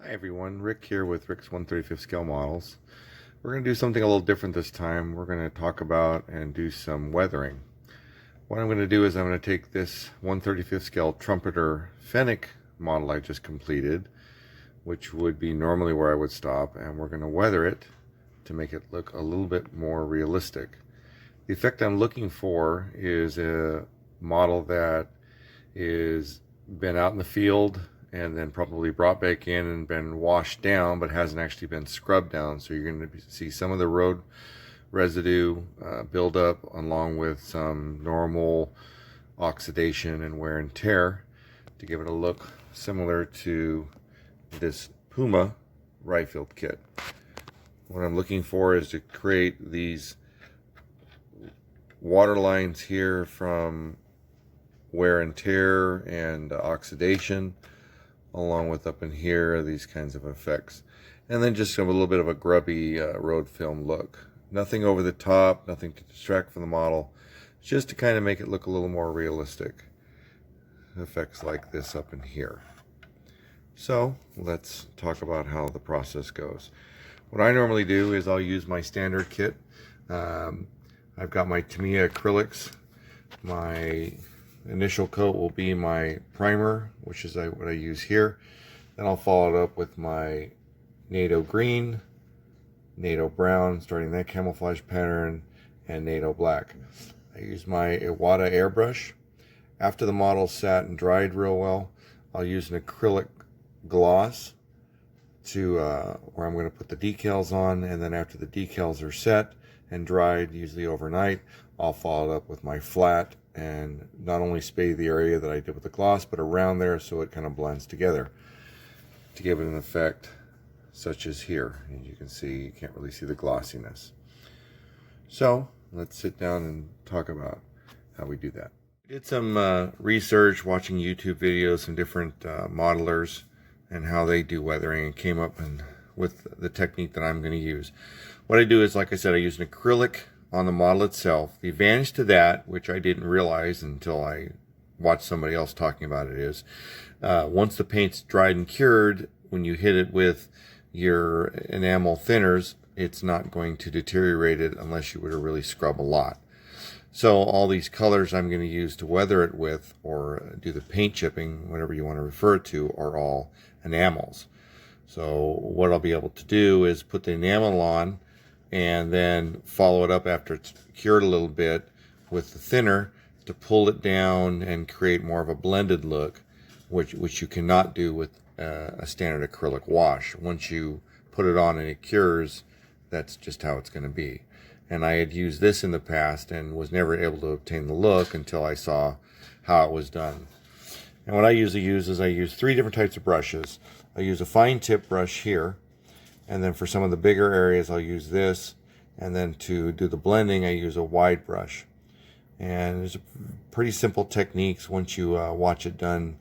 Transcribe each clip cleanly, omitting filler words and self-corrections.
Hi everyone, Rick here with Rick's 1/35 scale models. We're going to do something a little different this time. We're going to talk about and do some weathering. What I'm going to do is I'm going to take this 1/35 scale trumpeter fennec model I just completed, which would be normally where I would stop, and we're going to weather it to make it look a little bit more realistic. The effect I'm looking for is a model that is been out in the field and then probably brought back in and been washed down, but hasn't actually been scrubbed down. So you're going to see some of the road residue build up, along with some normal oxidation and wear and tear, to give it a look similar to this Puma rye-filled kit. What I'm looking for is to create these water lines here from wear and tear and oxidation, along with up in here these kinds of effects, and then just have a little bit of a grubby road film look. Nothing over the top, nothing to distract from the model, just to kind of make it look a little more realistic. Effects like this up in here. So let's talk about how the process goes. What I normally do is I'll use my standard kit. I've got my Tamiya acrylics. My initial coat will be my primer, which is what I use here. Then I'll follow it up with my NATO green, NATO brown, starting that camouflage pattern, and NATO black. I use my Iwata airbrush. After the model's sat and dried real well, I'll use an acrylic gloss to where I'm going to put the decals on, and then after the decals are set and dried, usually overnight, I'll follow it up with my flat and not only spray the area that I did with the gloss, but around there, so it kind of blends together to give it an effect such as here. As you can see, you can't really see the glossiness. So let's sit down and talk about how we do that. I did some research, watching YouTube videos from different modelers and how they do weathering, and came up with the technique that I'm going to use. What I do is, like I said, I use an acrylic on the model itself. The advantage to that, which I didn't realize until I watched somebody else talking about it, is once the paint's dried and cured, when you hit it with your enamel thinners, it's not going to deteriorate it unless you were to really scrub a lot. So all these colors I'm going to use to weather it with, or do the paint chipping, whatever you want to refer it to, are all enamels. So what I'll be able to do is put the enamel on and then follow it up after it's cured a little bit with the thinner to pull it down and create more of a blended look, which you cannot do with a standard acrylic wash. Once you put it on and it cures, that's just how it's going to be. And I had used this in the past and was never able to obtain the look until I saw how it was done. And what I usually use is I use 3 different types of brushes. I use a fine tip brush here, and then for some of the bigger areas I'll use this, and then to do the blending I use a wide brush. And it's pretty simple techniques. Once you watch it done,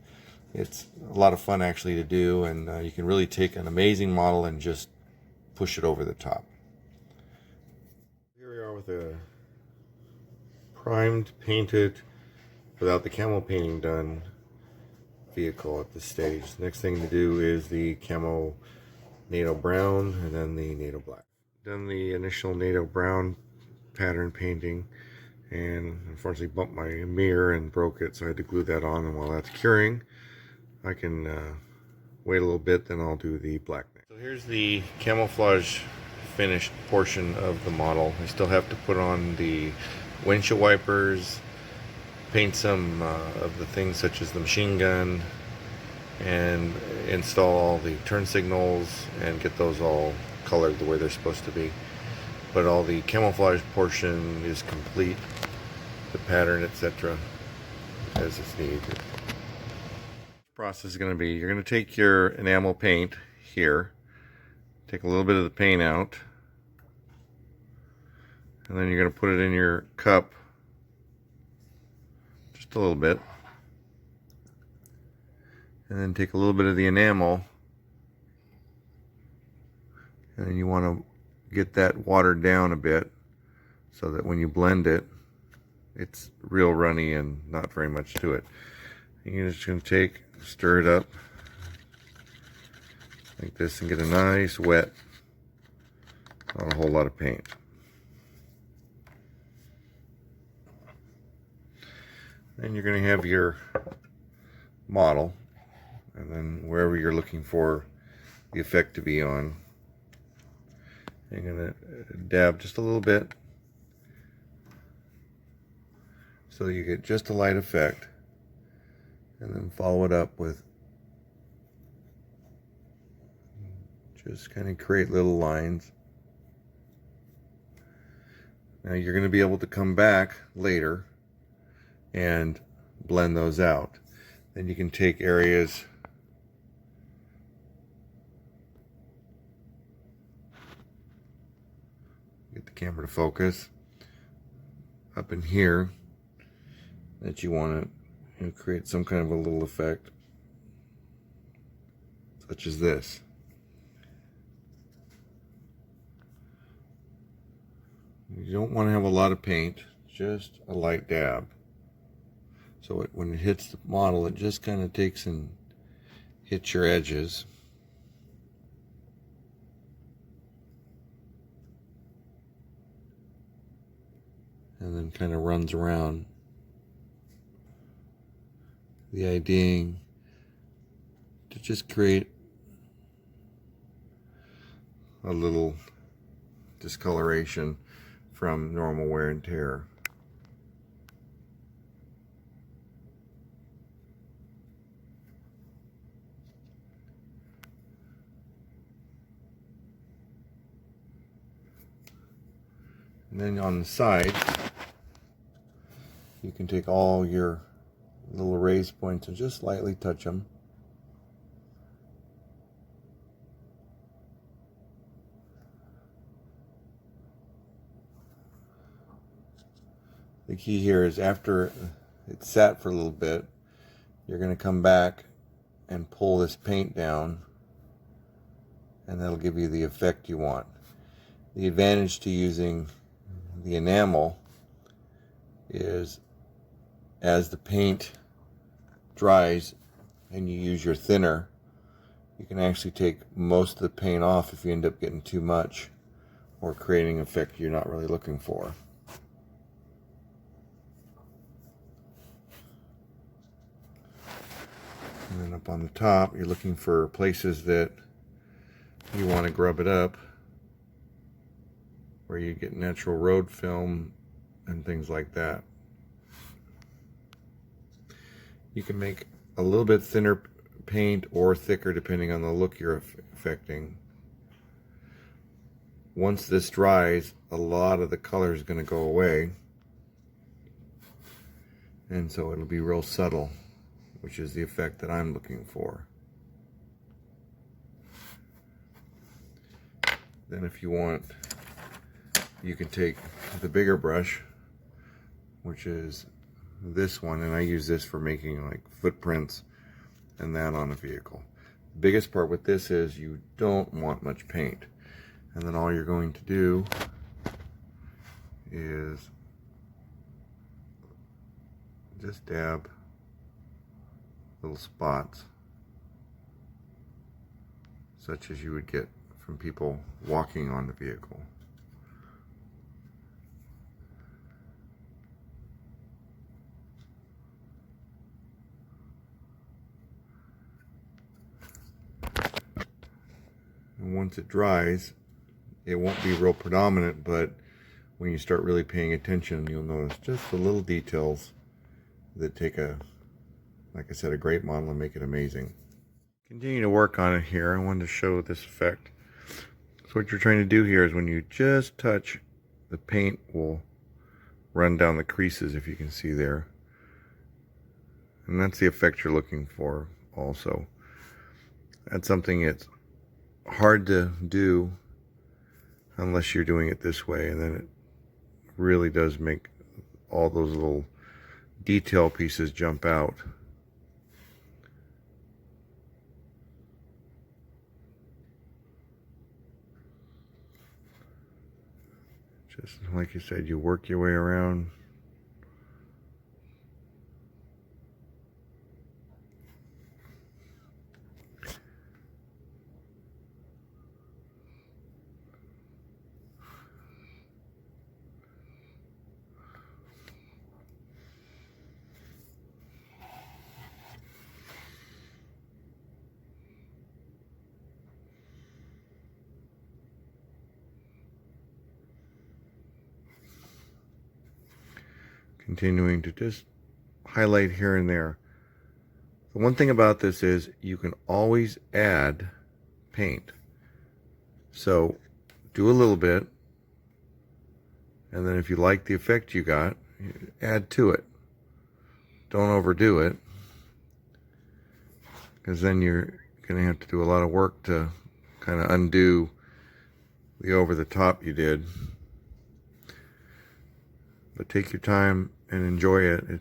it's a lot of fun actually to do, and you can really take an amazing model and just push it over the top. Here we are with a primed, painted, without the camo painting done, vehicle at this stage. The next thing to do is the camo NATO brown and then the NATO black. Done the initial NATO brown pattern painting, and unfortunately bumped my mirror and broke it, so I had to glue that on. And while that's curing, I can wait a little bit, then I'll do the black next. So here's the camouflage finished portion of the model. I still have to put on the windshield wipers, paint some of the things such as the machine gun, and install all the turn signals and get those all colored the way they're supposed to be. But all the camouflage portion is complete, the pattern, etc., as it's needed. The process is going to be, you're going to take your enamel paint here, take a little bit of the paint out, and then you're going to put it in your cup, just a little bit, and then take a little bit of the enamel, and then you want to get that watered down a bit so that when you blend it, it's real runny and not very much to it. You're just going to stir it up, like this and get a nice wet, not a whole lot of paint. Then you're going to have your model, and then wherever you're looking for the effect to be on, you're going to dab just a little bit so you get just a light effect, and then follow it up with just kind of create little lines. Now you're going to be able to come back later and blend those out. Then you can take areas get the camera to focus up in here that you want to create some kind of a little effect, such as this. You don't want to have a lot of paint, just a light dab. So when it hits the model, it just kind of takes and hits your edges. And then kind of runs around. The idea being to just create a little discoloration from normal wear and tear. And then on the side, you can take all your little raised points and just lightly touch them. The key here is after it's sat for a little bit, you're going to come back and pull this paint down, and that'll give you the effect you want. The advantage to using the enamel is as the paint dries and you use your thinner, you can actually take most of the paint off if you end up getting too much or creating an effect you're not really looking for. And then up on the top, you're looking for places that you want to grub it up, where you get natural road film and things like that. You can make a little bit thinner paint or thicker depending on the look you're affecting. Once this dries, a lot of the color is going to go away, and so it'll be real subtle, which is the effect that I'm looking for. Then if you want, you can take the bigger brush, which is this one, and I use this for making like footprints and that on a vehicle. The biggest part with this is you don't want much paint, and then all you're going to do is just dab little spots, such as you would get from people walking on the vehicle. And once it dries, it won't be real predominant, but when you start really paying attention, you'll notice just the little details that take a, like I said, a great model and make it amazing. Continue to work on it here. I wanted to show this effect. So what you're trying to do here is when you just touch, the paint will run down the creases, if you can see there. And that's the effect you're looking for also. That's something that's hard to do unless you're doing it this way, and then it really does make all those little detail pieces jump out. Just like you said, you work your way around. continuing to just highlight here and there. The one thing about this is you can always add paint. So do a little bit, and then if you like the effect you got, add to it. Don't overdo it, because then you're going to have to do a lot of work to kind of undo the over the top you did. But take your time and enjoy it. It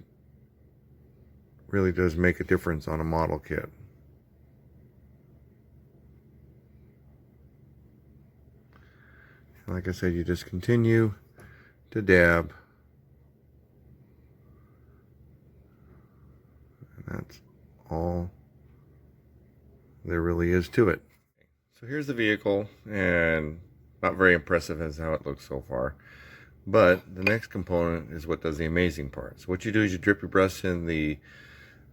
really does make a difference on a model kit. Like I said, you just continue to dab. And that's all there really is to it. So here's the vehicle, and not very impressive as how it looks so far. But the next component is what does the amazing part. So what you do is you dip your brush in the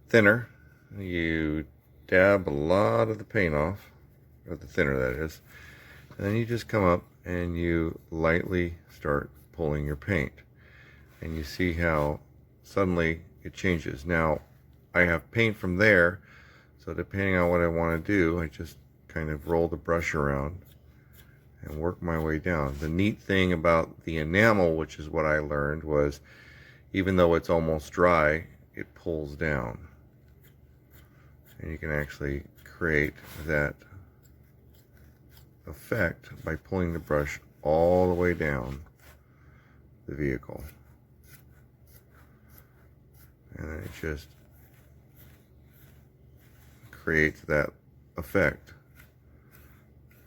thinner, you dab a lot of the paint off, or the thinner that is, and then you just come up and you lightly start pulling your paint, and you see how suddenly it changes. Now I have paint from there, so depending on what I want to do, I just kind of roll the brush around and work my way down. The neat thing about the enamel, which is what I learned, was even though it's almost dry, it pulls down, and you can actually create that effect by pulling the brush all the way down the vehicle, and then it just creates that effect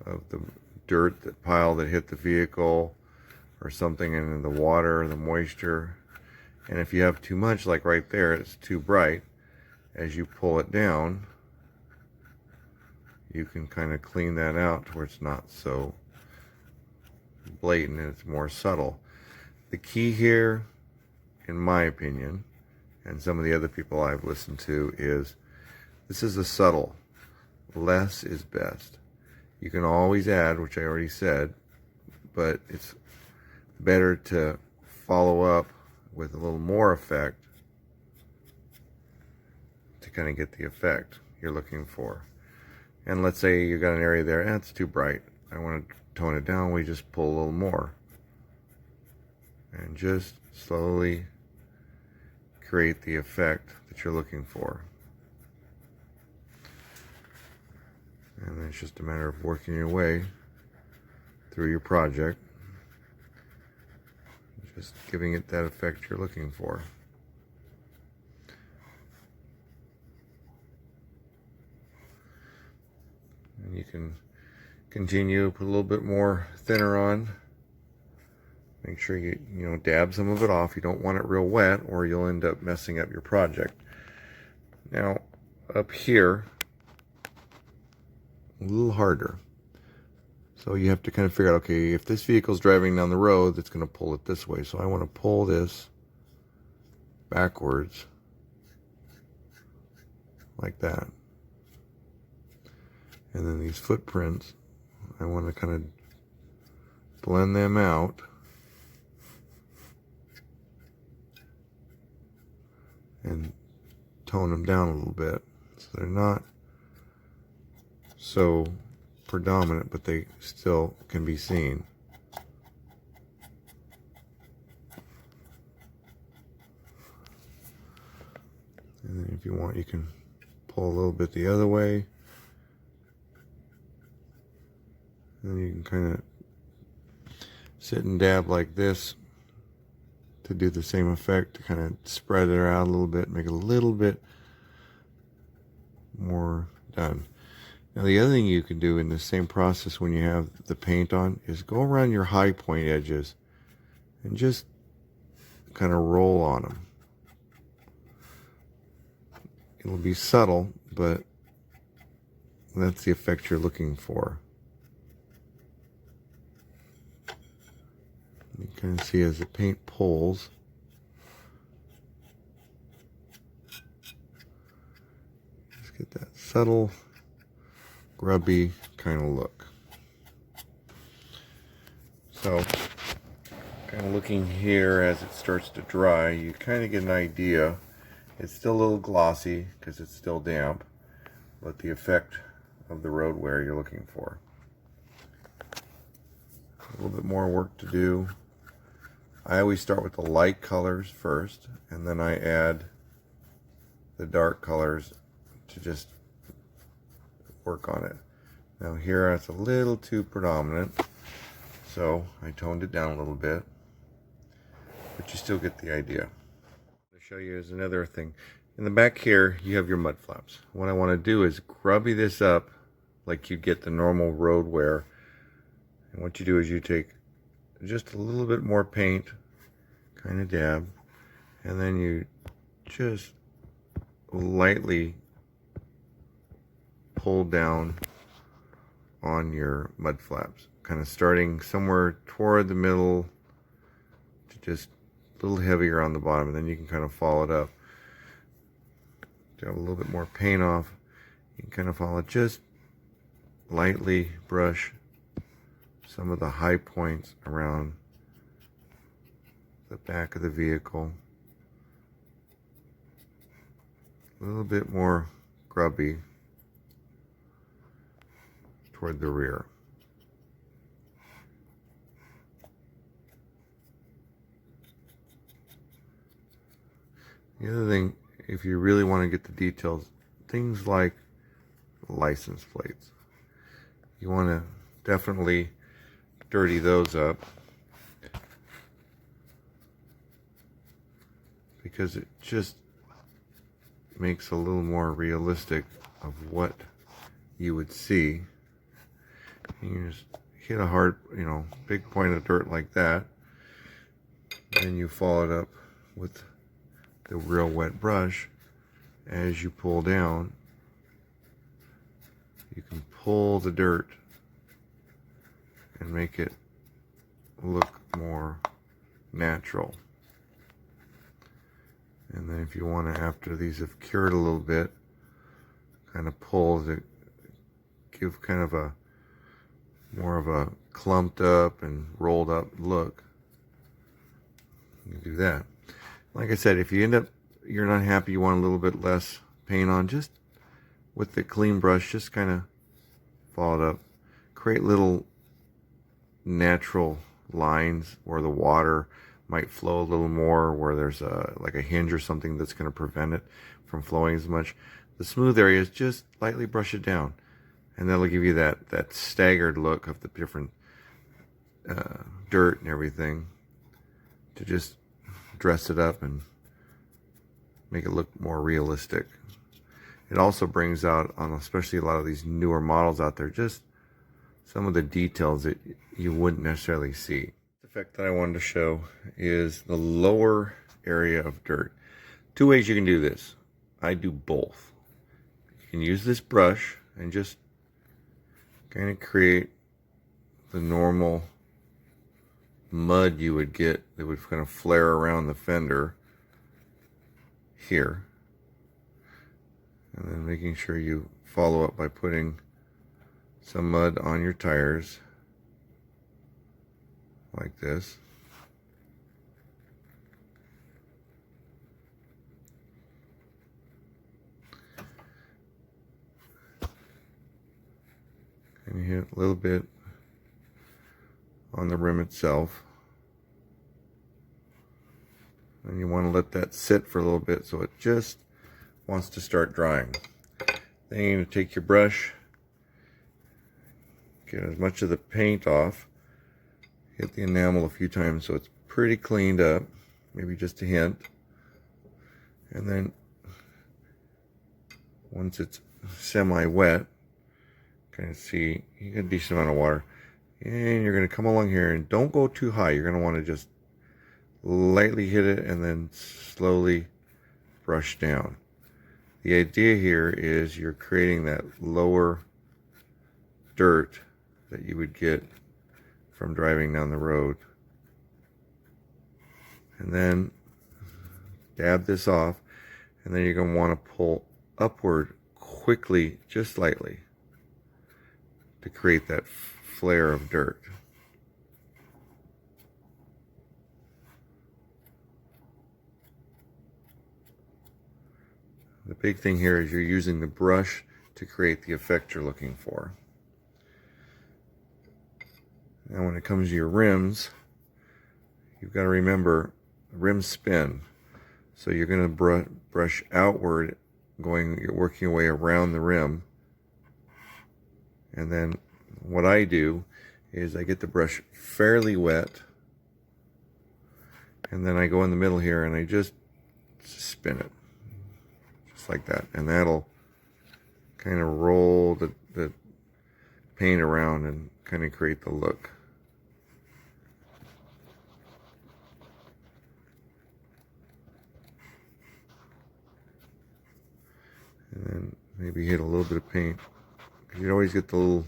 of the dirt, that pile that hit the vehicle, or something in the water, the moisture. And if you have too much, like right there, it's too bright, as you pull it down, you can kind of clean that out to where it's not so blatant and it's more subtle. The key here, in my opinion, and some of the other people I've listened to, is this is a subtle. Less is best. You can always add, which I already said, but it's better to follow up with a little more effect to kind of get the effect you're looking for. And let's say you got an area there, and it's too bright. I want to tone it down. We just pull a little more. And just slowly create the effect that you're looking for. And then it's just a matter of working your way through your project, just giving it that effect you're looking for. And you can continue, put a little bit more thinner on. Make sure you dab some of it off. You don't want it real wet, or you'll end up messing up your project. Now, up here, a little harder. So you have to kind of figure out, okay, if this vehicle's driving down the road, it's going to pull it this way. So I want to pull this backwards like that. And then these footprints, I want to kind of blend them out. And tone them down a little bit, so they're not so predominant, but they still can be seen. And then if you want, you can pull a little bit the other way. And then you can kind of sit and dab like this to do the same effect, to kind of spread it out a little bit, make it a little bit more done. Now the other thing you can do in the same process when you have the paint on is go around your high point edges and just kind of roll on them. It'll be subtle, but that's the effect you're looking for. You kind of see as the paint pulls, just get that subtle, grubby kind of look. So Kind of looking here as it starts to dry, you kind of get an idea. It's still a little glossy because it's still damp, but the effect of the road wear you're looking for. A little bit more work to do. I always start with the light colors first, and then I add the dark colors to just work on it. Now here it's a little too predominant, so I toned it down a little bit, but you still get the idea. To show you is another thing. In the back here, you have your mud flaps. What I want to do is grubby this up like you get the normal road wear. And what you do is you take just a little bit more paint, kind of dab, and then you just lightly pull down on your mud flaps, kind of starting somewhere toward the middle to just a little heavier on the bottom, and then you can kind of follow it up. Got a little bit more paint off, you can kind of follow it, just lightly brush some of the high points around the back of the vehicle. A little bit more grubby toward the rear. The other thing, if you really want to get the details, things like license plates, you want to definitely dirty those up, because it just makes a little more realistic of what you would see. You just hit a hard, big point of dirt like that, then you follow it up with the real wet brush. As you pull down, you can pull the dirt and make it look more natural. And then if you want to, after these have cured a little bit, kind of pull to give kind of a more of a clumped up and rolled up look, you can do that. Like I said, if you end up, you're not happy, you want a little bit less paint on, just with the clean brush, just kind of follow it up. Create little natural lines where the water might flow a little more, where there's like a hinge or something that's going to prevent it from flowing as much. The smooth areas, just lightly brush it down, and that'll give you that staggered look of the different dirt and everything, to just dress it up and make it look more realistic. It also brings out, on especially a lot of these newer models out there, just some of the details that you wouldn't necessarily see. The effect that I wanted to show is the lower area of dirt. Two ways you can do this. I do both. You can use this brush and just kind of create the normal mud you would get that would kind of flare around the fender here, and then making sure you follow up by putting some mud on your tires like this. And you hit a little bit on the rim itself, and you want to let that sit for a little bit so it just wants to start drying. Then you're going to take your brush, get as much of the paint off, hit the enamel a few times so it's pretty cleaned up, maybe just a hint, and then once it's semi-wet, kind of see you get a decent amount of water, and you're going to come along here and don't go too high. You're going to want to just lightly hit it and then slowly brush down. The idea here is you're creating that lower dirt that you would get from driving down the road. And then dab this off, and then you're going to want to pull upward quickly, just slightly, to create that flare of dirt. The big thing here is you're using the brush to create the effect you're looking for. Now when it comes to your rims, you've got to remember rims spin. So you're going to brush outward, you're working your way around the rim. And then what I do is I get the brush fairly wet, and then I go in the middle here and I just spin it. Just like that. And that'll kind of roll the paint around and kind of create the look. And then maybe hit a little bit of paint. You always get the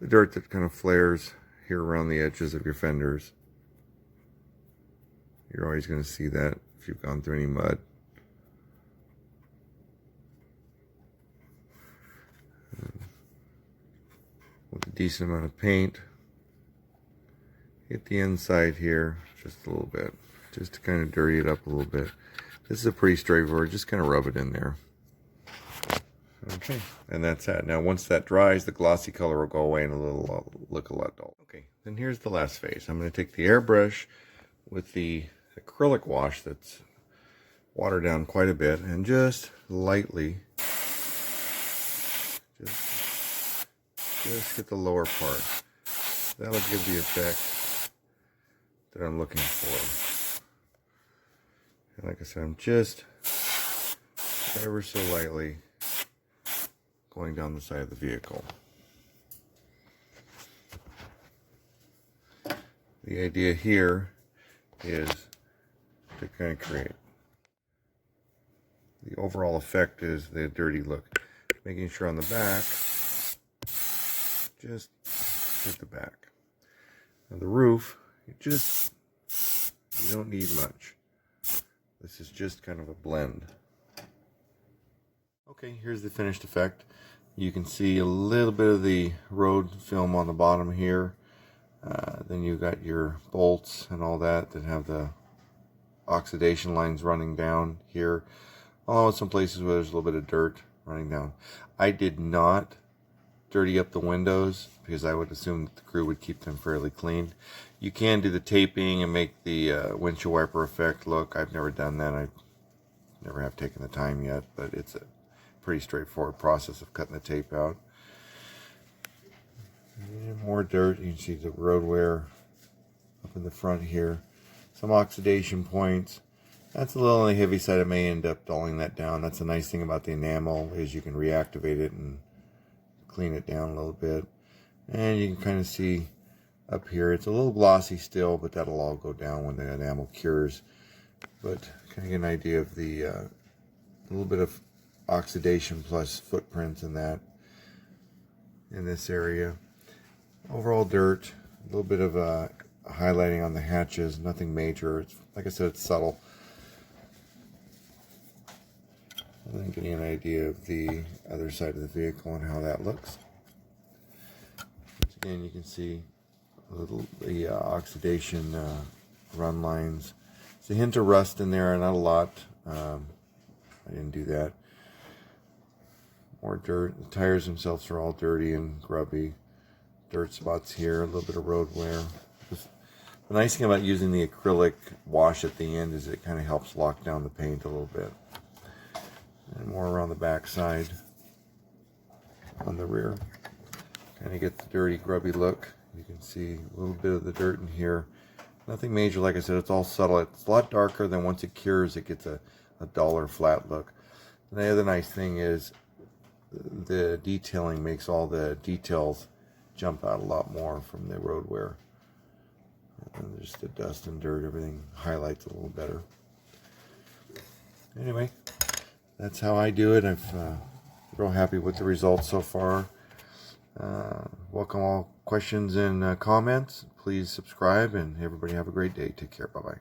dirt that kind of flares here around the edges of your fenders. You're always going to see that if you've gone through any mud. With a decent amount of paint, hit the inside here just a little bit, just to kind of dirty it up a little bit. This is pretty straightforward, just kind of rub it in there. Okay, and that's that. Now once that dries, the glossy color will go away and it'll look a lot dull. Okay, then here's the last phase. I'm going to take the airbrush with the acrylic wash that's watered down quite a bit and just lightly just hit the lower part. That'll give the effect that I'm looking for. And like I said, I'm just ever so lightly going down the side of the vehicle. The idea here is to kind of create the overall effect is the dirty look. Making sure on the back, just hit the back. Now the roof, you don't need much. This is just kind of a blend. Okay, here's the finished effect. You can see a little bit of the road film on the bottom here. Then you've got your bolts and all that have the oxidation lines running down here. Along with some places where there's a little bit of dirt running down. I did not dirty up the windows because I would assume that the crew would keep them fairly clean. You can do the taping and make the windshield wiper effect look. I've never done that. I never have taken the time yet, but it's a pretty straightforward process of cutting the tape out. And more dirt. You can see the road wear up in the front here. Some oxidation points. That's a little on the heavy side. It may end up dulling that down. That's a nice thing about the enamel is you can reactivate it and clean it down a little bit. And you can kind of see up here, it's a little glossy still, but that'll all go down when the enamel cures. But kind of get an idea of the little bit of oxidation plus footprints in this area. Overall dirt, a little bit of highlighting on the hatches, nothing major. It's, like I said, it's subtle. And then getting an idea of the other side of the vehicle and how that looks. Once again, you can see the oxidation run lines. There's a hint of rust in there, not a lot. I didn't do that. More dirt. The tires themselves are all dirty and grubby. Dirt spots here, a little bit of road wear. The nice thing about using the acrylic wash at the end is it kind of helps lock down the paint a little bit. And more around the back side on the rear. Kind of get the dirty, grubby look. You can see a little bit of the dirt in here. Nothing major, like I said, it's all subtle. It's a lot darker, then once it cures, it gets a duller, flat look. And the other nice thing is the detailing makes all the details jump out a lot more from the road wear. And just the dust and dirt, everything highlights a little better. Anyway, that's how I do it. I'm real happy with the results so far. Welcome all questions and comments. Please subscribe, and everybody have a great day. Take care. Bye-bye.